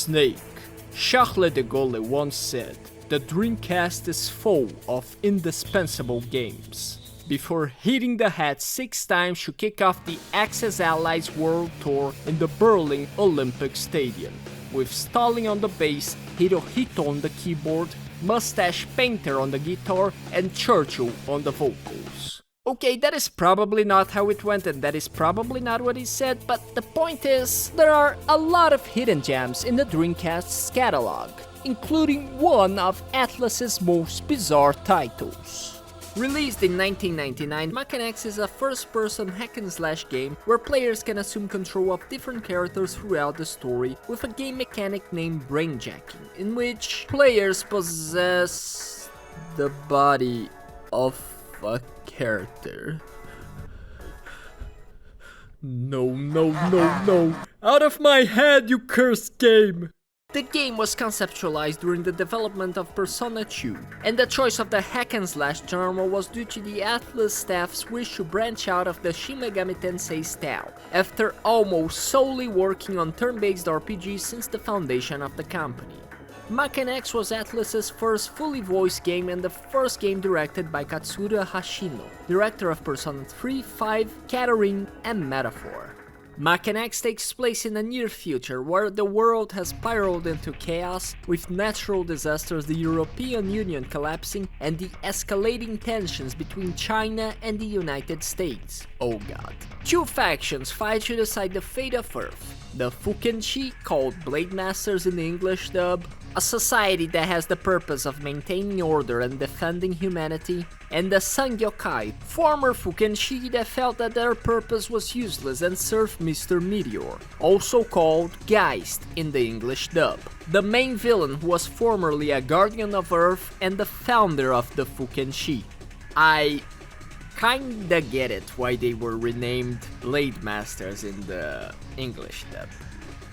Snake. Charles de Gaulle once said, "The Dreamcast is full of indispensable games." Before hitting the hat 6 times to kick off the Axis Allies World Tour in the Berlin Olympic Stadium, with Stalin on the bass, Hirohito on the keyboard, Mustache Painter on the guitar, and Churchill on the vocals. Okay, that is probably not how it went and that is probably not what he said, but the point is, there are a lot of hidden gems in the Dreamcast's catalog, including one of Atlus's most bizarre titles. Released in 1999, Maken X is a first-person hack-and-slash game where players can assume control of different characters throughout the story with a game mechanic named brainjacking, in which players possess the body of a character. No. Out of my head, you cursed game! The game was conceptualized during the development of Persona 2, and the choice of the hack-and-slash genre was due to the Atlus staff's wish to branch out of the Shin Megami Tensei style, after almost solely working on turn-based RPGs since the foundation of the company. Maken X was Atlus's first fully voiced game and the first game directed by Katsura Hashino, director of Persona 3, 5, Catherine, and Metaphor. Maken X takes place in the near future, where the world has spiraled into chaos, with natural disasters, the European Union collapsing, and the escalating tensions between China and the United States. Oh god. 2 factions fight to decide the fate of Earth. The Fukenshi, called Blade Masters in the English dub, a society that has the purpose of maintaining order and defending humanity, and the Sangyokai, former Fukenshi that felt that their purpose was useless and served Mr. Meteor, also called Geist in the English dub. The main villain was formerly a guardian of Earth and the founder of the Fukenshi. I kinda get it why they were renamed Blade Masters in the English dub.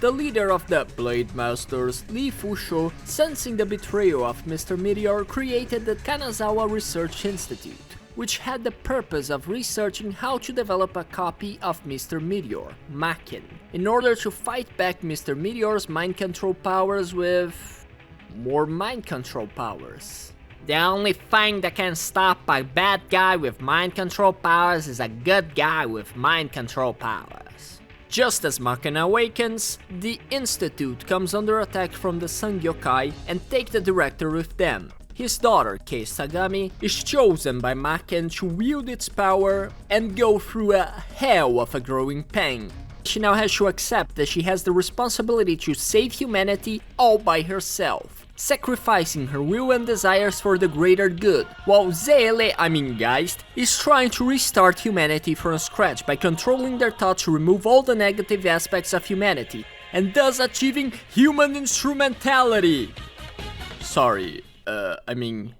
The leader of the Blade Masters, Lee Fusho, sensing the betrayal of Mr. Meteor, created the Kanazawa Research Institute, which had the purpose of researching how to develop a copy of Mr. Meteor, Maken, in order to fight back Mr. Meteor's mind control powers with more mind control powers. The only thing that can stop a bad guy with mind control powers is a good guy with mind control powers. Just as Maken awakens, the Institute comes under attack from the Sangyokai and take the director with them. His daughter, Kei Sagami, is chosen by Maken to wield its power and go through a hell of a growing pain. She now has to accept that she has the responsibility to save humanity all by herself, sacrificing her will and desires for the greater good, while Geist, is trying to restart humanity from scratch by controlling their thoughts to remove all the negative aspects of humanity, and thus achieving human instrumentality.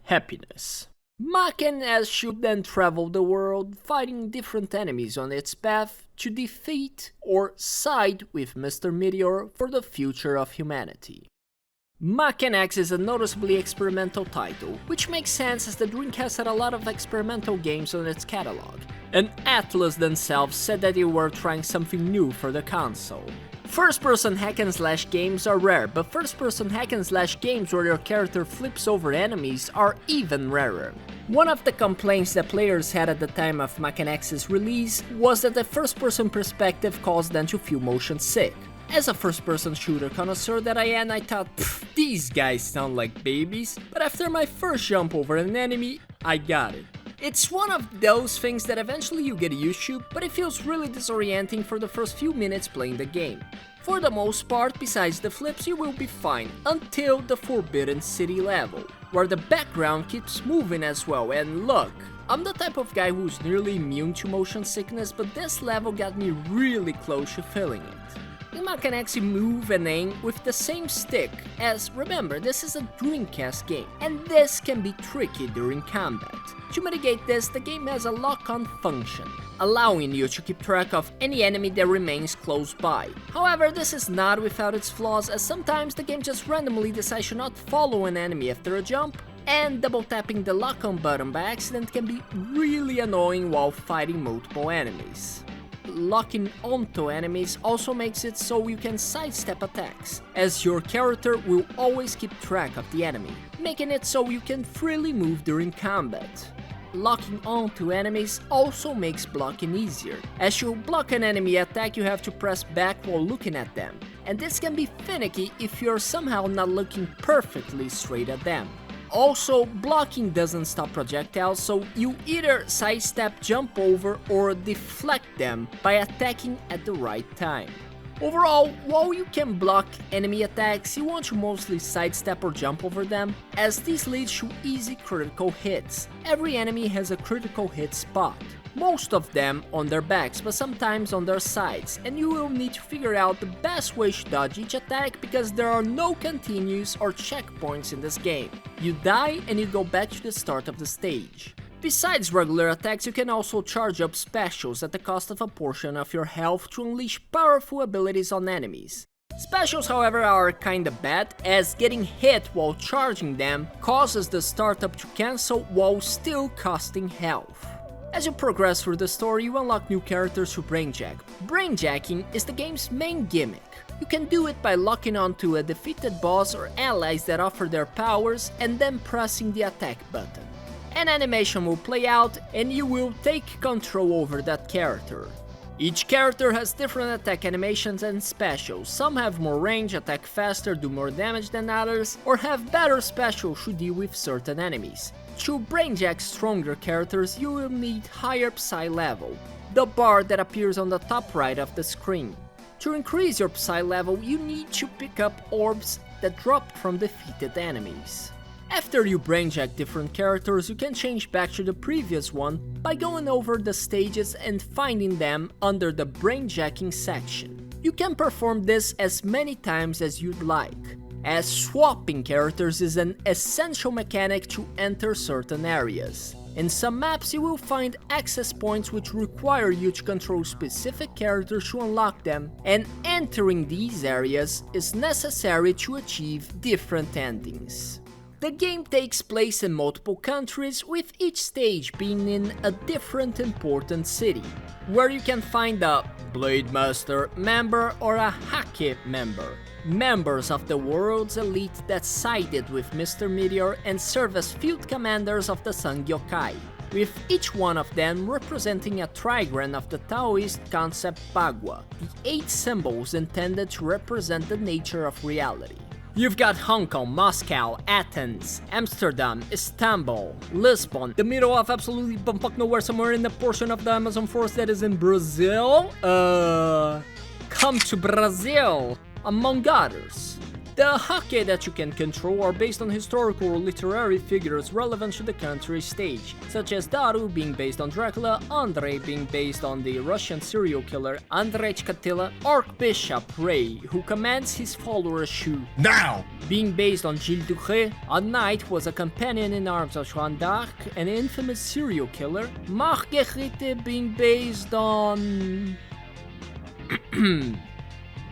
Happiness. Maken should then travel the world, fighting different enemies on its path to defeat or side with Mr. Meteor for the future of humanity. Maken X is a noticeably experimental title, which makes sense as the Dreamcast had a lot of experimental games on its catalog, and Atlus themselves said that they were trying something new for the console. First-person hack-and-slash games are rare, but first-person hack-and-slash games where your character flips over enemies are even rarer. One of the complaints that players had at the time of Maken X's release was that the first-person perspective caused them to feel motion sick. As a first-person shooter connoisseur that I am, I thought, these guys sound like babies, but after my first jump over an enemy, I got it. It's one of those things that eventually you get used to, but it feels really disorienting for the first few minutes playing the game. For the most part, besides the flips, you will be fine, until the Forbidden City level, where the background keeps moving as well, and look, I'm the type of guy who's nearly immune to motion sickness, but this level got me really close to feeling it. In Maken X you move and aim with the same stick, as remember, this is a Dreamcast game, and this can be tricky during combat. To mitigate this, the game has a lock-on function, allowing you to keep track of any enemy that remains close by. However, this is not without its flaws, as sometimes the game just randomly decides to not follow an enemy after a jump, and double tapping the lock-on button by accident can be really annoying while fighting multiple enemies. locking onto enemies also makes it so you can sidestep attacks, as your character will always keep track of the enemy, making it so you can freely move during combat. Locking onto enemies also makes blocking easier. As you block an enemy attack, you have to press back while looking at them, and this can be finicky if you're somehow not looking perfectly straight at them. Also, blocking doesn't stop projectiles, so you either sidestep, jump over, or deflect them by attacking at the right time. Overall, while you can block enemy attacks, you want to mostly sidestep or jump over them, as this leads to easy critical hits. Every enemy has a critical hit spot, most of them on their backs, but sometimes on their sides, and you will need to figure out the best way to dodge each attack because there are no continues or checkpoints in this game. You die and you go back to the start of the stage. Besides regular attacks, you can also charge up specials at the cost of a portion of your health to unleash powerful abilities on enemies. Specials, however, are kinda bad, as getting hit while charging them causes the startup to cancel while still costing health. As you progress through the story, you unlock new characters through brainjack. Brainjacking is the game's main gimmick. You can do it by locking onto a defeated boss or allies that offer their powers and then pressing the attack button. An animation will play out and you will take control over that character. Each character has different attack animations and specials. Some have more range, attack faster, do more damage than others, or have better specials to deal with certain enemies. To brainjack stronger characters, you will need higher Psy level, the bar that appears on the top right of the screen. To increase your Psy level, you need to pick up orbs that dropped from defeated enemies. After you brainjack different characters, you can change back to the previous one by going over the stages and finding them under the brainjacking section. You can perform this as many times as you'd like, as swapping characters is an essential mechanic to enter certain areas. In some maps you will find access points which require you to control specific characters to unlock them, and entering these areas is necessary to achieve different endings. The game takes place in multiple countries, with each stage being in a different important city, where you can find a Blade Master member or a Hake member, members of the world's elite that sided with Mr. Meteor and serve as field commanders of the Sangyokai, with each one of them representing a trigram of the Taoist concept Bagua, the 8 symbols intended to represent the nature of reality. You've got Hong Kong, Moscow, Athens, Amsterdam, Istanbul, Lisbon, the middle of absolutely bumfuck nowhere, somewhere in the portion of the Amazon forest that is in Brazil. Come to Brazil, among others. The hake that you can control are based on historical or literary figures relevant to the country's stage, such as Daru being based on Dracula, Andrei being based on the Russian serial killer Andrei Chkatila, Archbishop Ray, who commands his followers to now, being based on Gilles de Rais, a knight who was a companion in arms of Jeanne d'Arc, an infamous serial killer, Marguerite being based on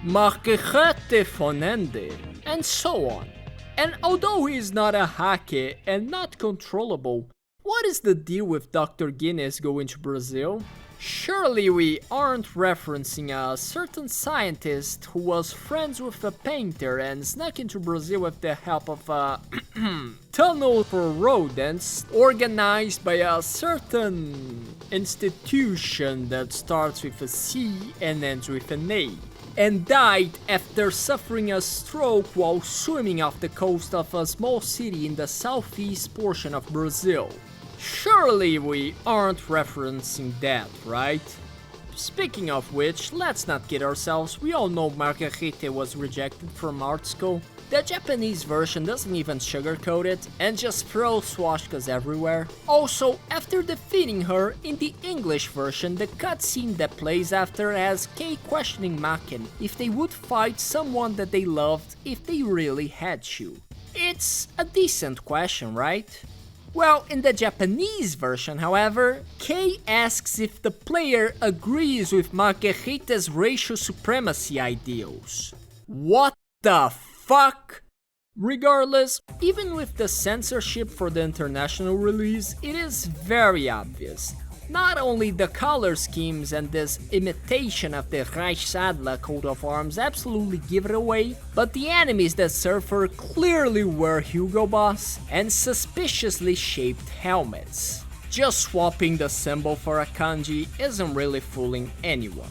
Marguerite Fonende, and so on. And although he is not a hake and not controllable, what is the deal with Dr. Guinness going to Brazil? Surely we aren't referencing a certain scientist who was friends with a painter and snuck into Brazil with the help of a tunnel for rodents organized by a certain institution that starts with a C and ends with an A, and died after suffering a stroke while swimming off the coast of a small city in the southeast portion of Brazil. Surely we aren't referencing that, right? Speaking of which, let's not kid ourselves, we all know Marguerite was rejected from art school. The Japanese version doesn't even sugarcoat it and just throws swastikas everywhere. Also, after defeating her, in the English version, the cutscene that plays after has Kei questioning Maken if they would fight someone that they loved if they really had to. It's a decent question, right? Well, in the Japanese version, however, Kei asks if the player agrees with Marguerite's racial supremacy ideals. What the fuck? Regardless, even with the censorship for the international release, it is very obvious. Not only the color schemes and this imitation of the Reichsadler coat of arms absolutely give it away, but the enemies that Surfer clearly wear Hugo Boss and suspiciously shaped helmets. Just swapping the symbol for a kanji isn't really fooling anyone.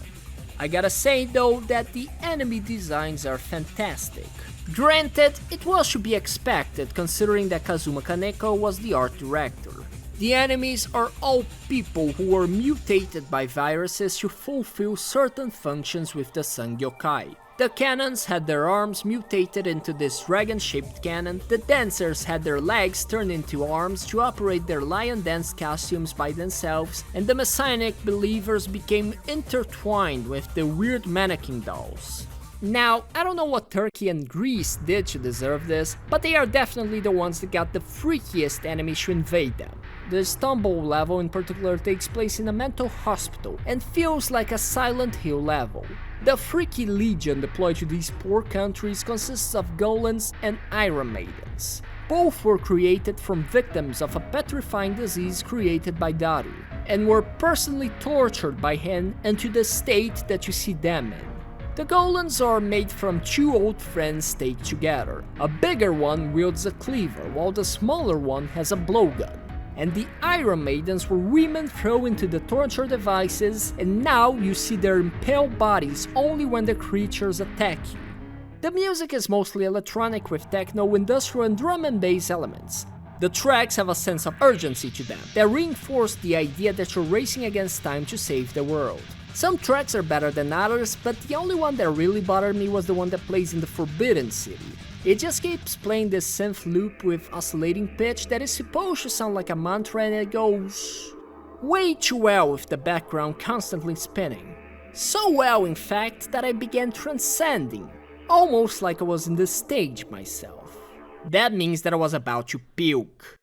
I gotta say though that the enemy designs are fantastic. Granted, it was to be expected considering that Kazuma Kaneko was the art director. The enemies are all people who were mutated by viruses to fulfill certain functions with the Sangyokai. The cannons had their arms mutated into this dragon-shaped cannon, the dancers had their legs turned into arms to operate their lion dance costumes by themselves, and the messianic believers became intertwined with the weird mannequin dolls. Now, I don't know what Turkey and Greece did to deserve this, but they are definitely the ones that got the freakiest enemies to invade them. The Istanbul level in particular takes place in a mental hospital and feels like a Silent Hill level. The freaky legion deployed to these poor countries consists of golems and Iron Maidens. Both were created from victims of a petrifying disease created by Daru, and were personally tortured by him into the state that you see them in. The golems are made from two old friends stayed together. A bigger one wields a cleaver, while the smaller one has a blowgun. And the Iron Maidens were women thrown into the torture devices, and now you see their impaled bodies only when the creatures attack you. The music is mostly electronic with techno, industrial and drum and bass elements. The tracks have a sense of urgency to them that reinforce the idea that you're racing against time to save the world. Some tracks are better than others, but the only one that really bothered me was the one that plays in the Forbidden City. It just keeps playing this synth loop with oscillating pitch that is supposed to sound like a mantra, and it goes way too well with the background constantly spinning. So well in fact that I began transcending, almost like I was in the stage myself. That means that I was about to puke.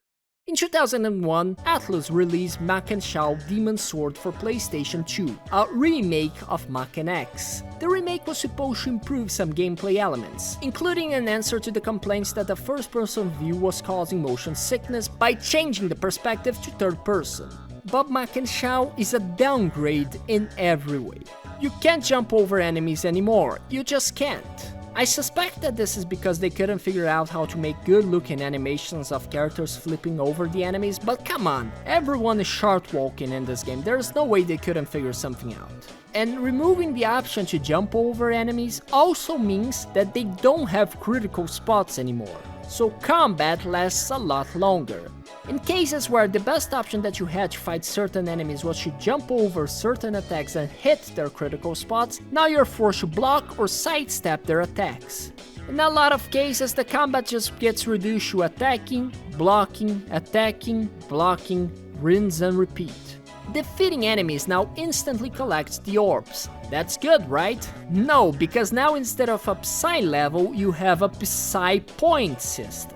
In 2001, Atlus released Maken Shao Demon Sword for PlayStation 2, a remake of Maken X. The remake was supposed to improve some gameplay elements, including an answer to the complaints that the first-person view was causing motion sickness by changing the perspective to third person. But Maken Shao is a downgrade in every way. You can't jump over enemies anymore, you just can't. I suspect that this is because they couldn't figure out how to make good-looking animations of characters flipping over the enemies, but come on, everyone is short-walking in this game, there's no way they couldn't figure something out. And removing the option to jump over enemies also means that they don't have critical spots anymore, so combat lasts a lot longer. In cases where the best option that you had to fight certain enemies was to jump over certain attacks and hit their critical spots, now you're forced to block or sidestep their attacks. In a lot of cases, the combat just gets reduced to attacking, blocking, rinse and repeat. Defeating enemies now instantly collects the orbs. That's good, right? No, because now instead of a Psy level, you have a Psy point system.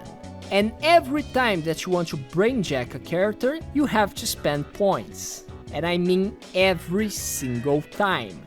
And every time that you want to brainjack a character, you have to spend points. And I mean every single time.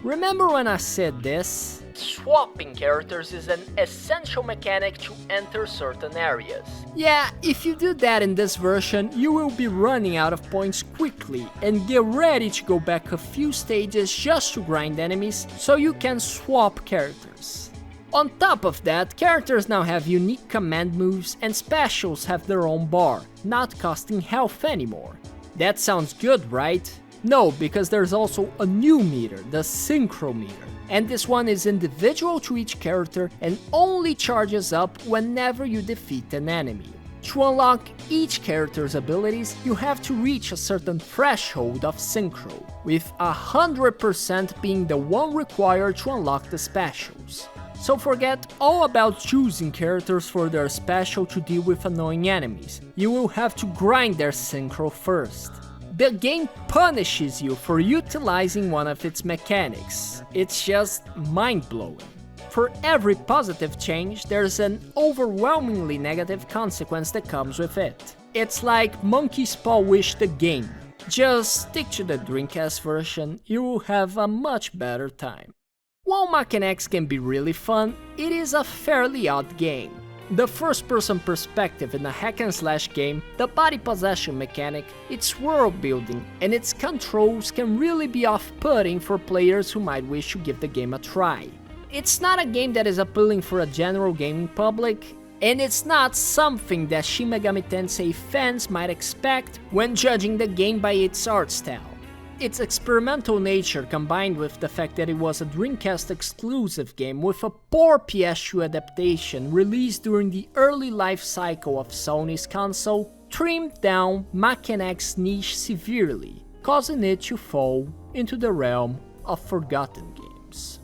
Remember when I said this? Swapping characters is an essential mechanic to enter certain areas. Yeah, if you do that in this version, you will be running out of points quickly, and get ready to go back a few stages just to grind enemies, so you can swap characters. On top of that, characters now have unique command moves, and specials have their own bar, not costing health anymore. That sounds good, right? No, because there's also a new meter, the Synchro meter. And this one is individual to each character and only charges up whenever you defeat an enemy. To unlock each character's abilities, you have to reach a certain threshold of Synchro, with 100% being the one required to unlock the specials. So forget all about choosing characters for their special to deal with annoying enemies. You will have to grind their Synchro first. The game punishes you for utilizing one of its mechanics. It's just mind-blowing. For every positive change, there's an overwhelmingly negative consequence that comes with it. It's like Monkey's Paw Wish the game. Just stick to the Dreamcast version, you will have a much better time. While Maken X can be really fun, it is a fairly odd game. The first-person perspective in a hack-and-slash game, the body possession mechanic, its world building, and its controls can really be off-putting for players who might wish to give the game a try. It's not a game that is appealing for a general gaming public, and it's not something that Shin Megami Tensei fans might expect when judging the game by its art style. Its experimental nature combined with the fact that it was a Dreamcast exclusive game with a poor PS2 adaptation released during the early life cycle of Sony's console trimmed down Maken X's niche severely, causing it to fall into the realm of forgotten games.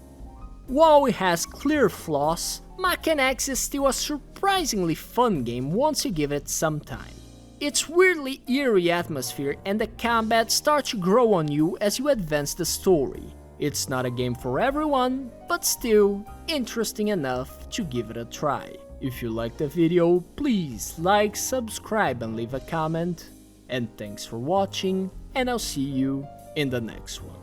While it has clear flaws, Maken X is still a surprisingly fun game once you give it some time. Its weirdly eerie atmosphere and the combat start to grow on you as you advance the story. It's not a game for everyone, but still interesting enough to give it a try. If you liked the video, please like, subscribe and leave a comment. And thanks for watching, and I'll see you in the next one.